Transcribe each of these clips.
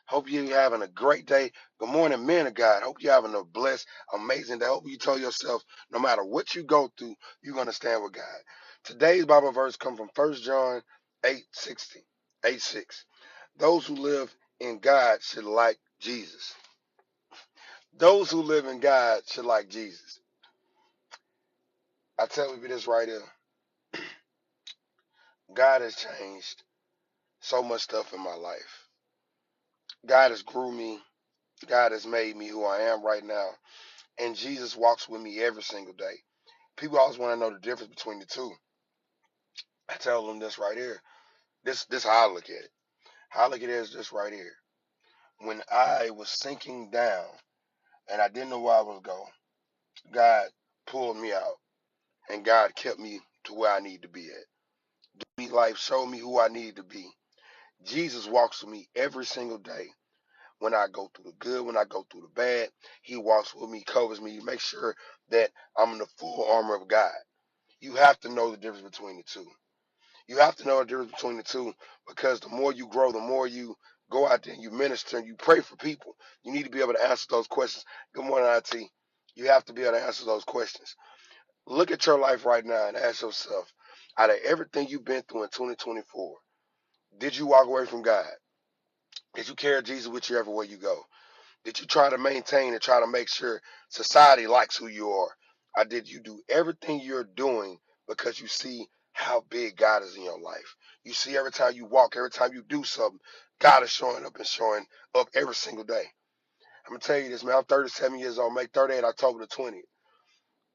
Hope you're having a great day. Good morning, men of God. Hope you're having a blessed, amazing day. Hope you tell yourself, no matter what you go through, you're going to stand with God. Today's Bible verse comes from 1 John 8:60, 8:6. Those who live in God should like Jesus. Those who live in God should like Jesus. I tell you this right here. God has changed so much stuff in my life. God has grew me. God has made me who I am right now. And Jesus walks with me every single day. People always want to know the difference between the two. I tell them this right here. This how I look at it. How I look at it is this right here. When I was sinking down and I didn't know where I was going, God pulled me out and God kept me to where I need to be at. Me life showed me who I need to be. Jesus walks with me every single day. When I go through the good, when I go through the bad, he walks with me, covers me, makes sure that I'm in the full armor of God. You have to know the difference between the two. You have to know the difference between the two because the more you grow, the more you go out there and you minister and you pray for people. You need to be able to answer those questions. Good morning, IT. You have to be able to answer those questions. Look at your life right now and ask yourself, out of everything you've been through in 2024, did you walk away from God? Did you carry Jesus with you everywhere you go? Did you try to maintain and try to make sure society likes who you are? Or did you do everything you're doing because you see how big God is in your life? You see every time you walk, every time you do something, God is showing up and showing up every single day. I'm going to tell you this, man. I'm 37 years old, make 38 October the 20th.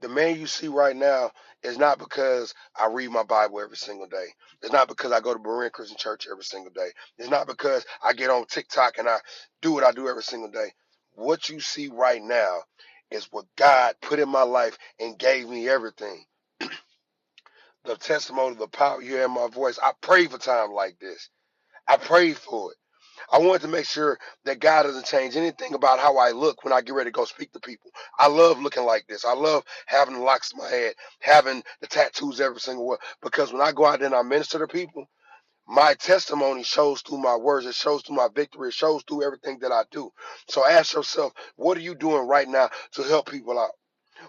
The man you see right now is not because I read my Bible every single day. It's not because I go to Berean Christian Church every single day. It's not because I get on TikTok and I do what I do every single day. What you see right now is what God put in my life and gave me everything. The testimony, the power you hear in my voice. I pray for time like this. I prayed for it. I wanted to make sure that God doesn't change anything about how I look when I get ready to go speak to people. I love looking like this. I love having the locks in my head, having the tattoos every single one. Because when I go out there and I minister to people, my testimony shows through my words. It shows through my victory. It shows through everything that I do. So ask yourself, what are you doing right now to help people out?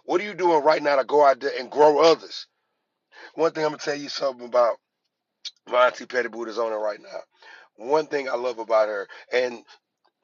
What are you doing right now to go out there and grow others? One thing I'm going to tell you something about my Auntie Petty Boot is on it right now. One thing I love about her, and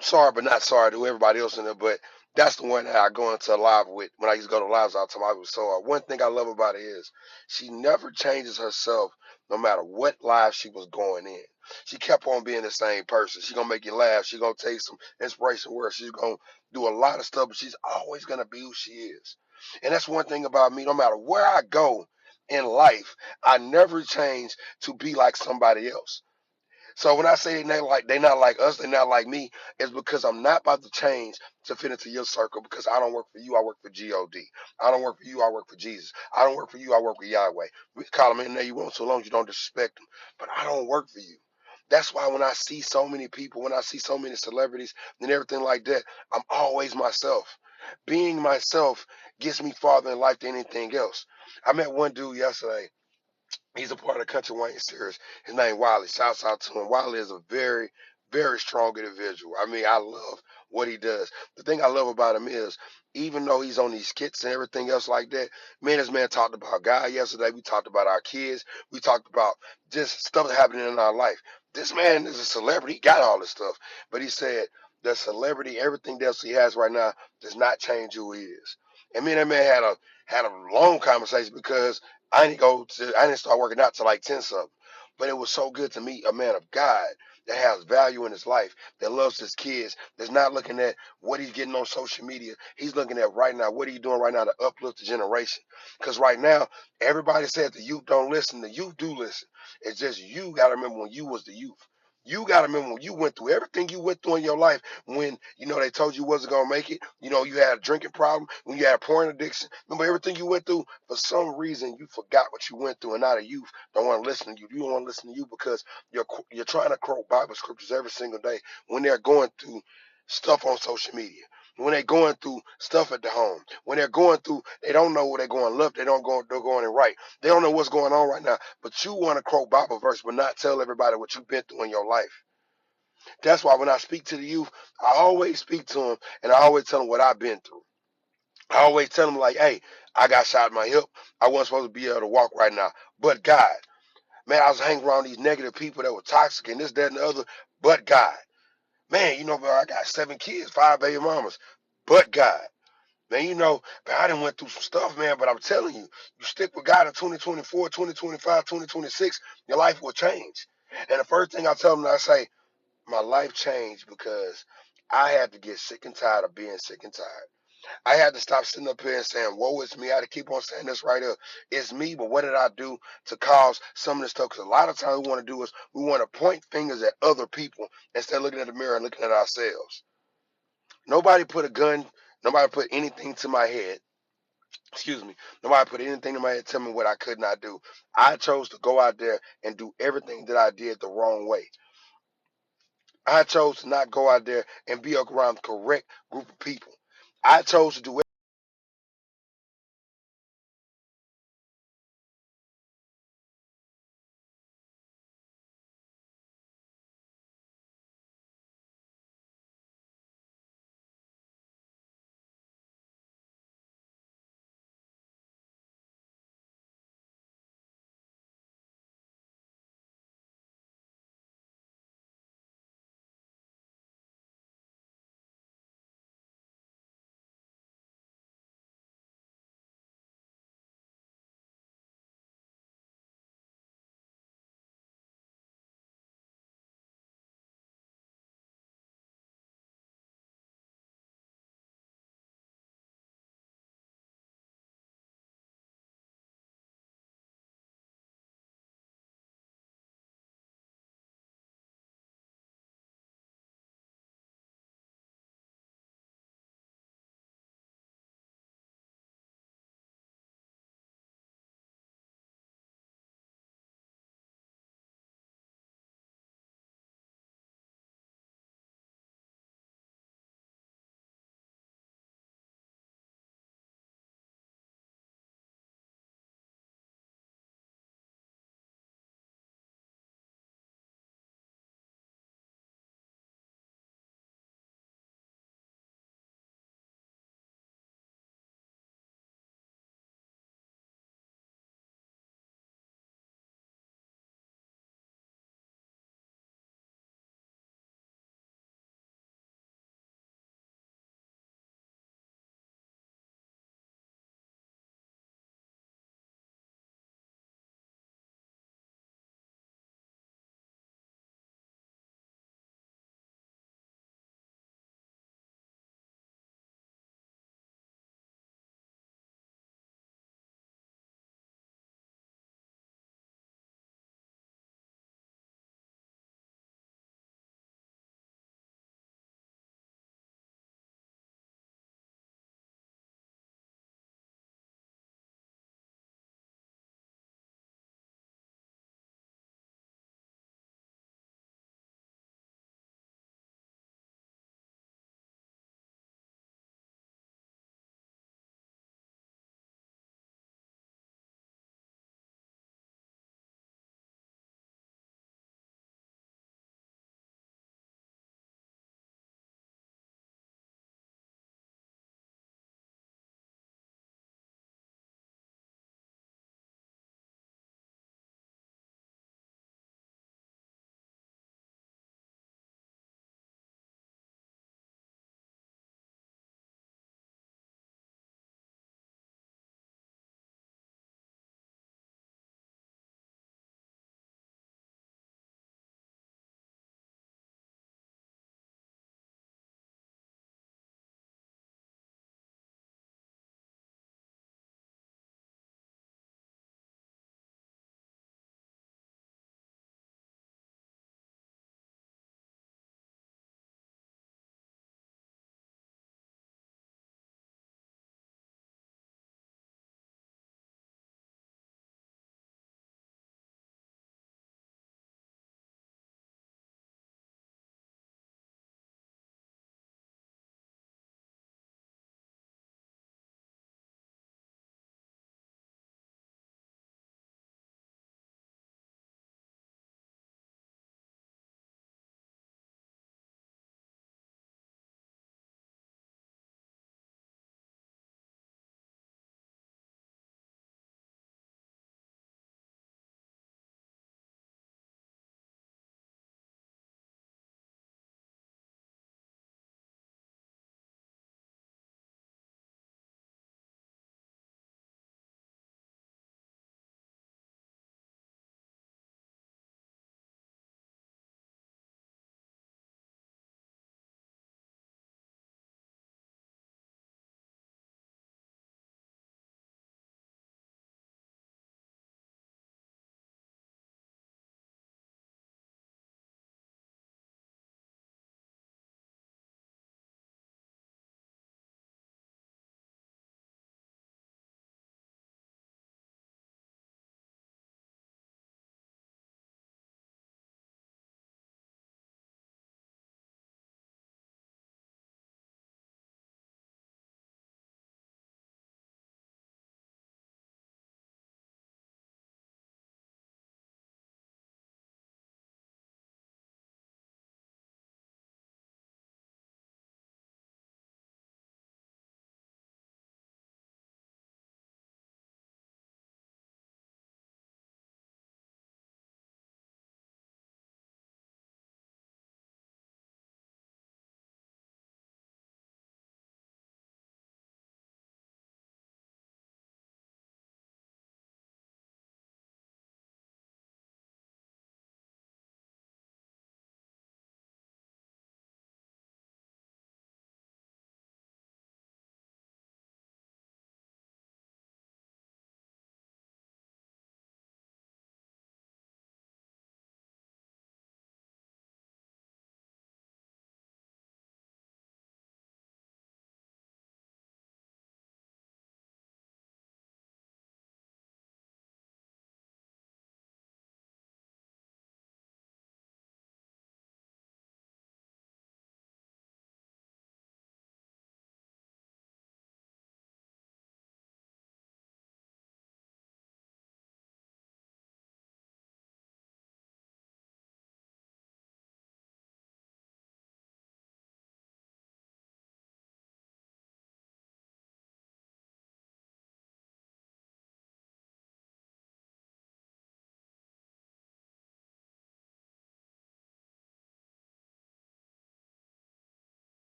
sorry, but not sorry to everybody else in there, but that's the one that I go into live with when I used to go to lives all the time. I was so one thing I love about her is she never changes herself no matter what live she was going in. She kept on being the same person. She's gonna make you laugh. She's gonna tell you some inspiration words. She's gonna do a lot of stuff, but she's always gonna be who she is. And that's one thing about me, no matter where I go in life, I never change to be like somebody else. So when I say they not like us, they not like me, it's because I'm not about to change to fit into your circle because I don't work for you, I work for God. I don't work for you, I work for Jesus. I don't work for you, I work with Yahweh. We call him in there you want so long as you don't disrespect him. But I don't work for you. That's why when I see so many people, when I see so many celebrities and everything like that, I'm always myself. Being myself gets me farther in life than anything else. I met one dude yesterday. He's a part of the Country Wayne series. His name Wiley. Shouts out to him. Wiley is a very, very strong individual. I mean, I love what he does. The thing I love about him is, even though he's on these skits and everything else like that, me and this man talked about God yesterday. We talked about our kids. We talked about just stuff happening in our life. This man is a celebrity. He got all this stuff. But he said the celebrity, everything else he has right now, does not change who he is. And me and that man had a long conversation because I didn't start working out till like 10 something. But it was so good to meet a man of God that has value in his life, that loves his kids, that's not looking at what he's getting on social media. He's looking at right now, what are you doing right now to uplift the generation? Because right now, everybody says the youth don't listen. The youth do listen. It's just you got to remember when you was the youth. You got to remember when you went through everything you went through in your life when, they told you wasn't going to make it. You had a drinking problem, when you had a porn addiction. Remember everything you went through? For some reason, you forgot what you went through, and now the youth don't want to listen to you. You don't want to listen to you because you're trying to quote Bible scriptures every single day when they're going through stuff on social media, when they're going through stuff at the home, when they're going through, they don't know where they're going left, they're going in right. They don't know what's going on right now, but you want to quote Bible verse, but not tell everybody what you've been through in your life. That's why when I speak to the youth, I always speak to them and I always tell them what I've been through. I always tell them like, hey, I got shot in my hip. I wasn't supposed to be able to walk right now. But God, man, I was hanging around these negative people that were toxic and this, that, and the other. But God, man, bro, I got 7 kids, 5 baby mamas. But God, man, man, I done went through some stuff, man. But I'm telling you, you stick with God in 2024, 2025, 2026, your life will change. And the first thing I tell them, I say, my life changed because I had to get sick and tired of being sick and tired. I had to stop sitting up here and saying, woe is me. I had to keep on saying this right here. It's me, but what did I do to cause some of this stuff? Because a lot of times we want to do is we want to point fingers at other people instead of looking at the mirror and looking at ourselves. Nobody put a gun, nobody put anything to my head. Excuse me. Nobody put anything in my head to tell me what I could not do. I chose to go out there and do everything that I did the wrong way. I chose to not go out there and be around the correct group of people. I chose to do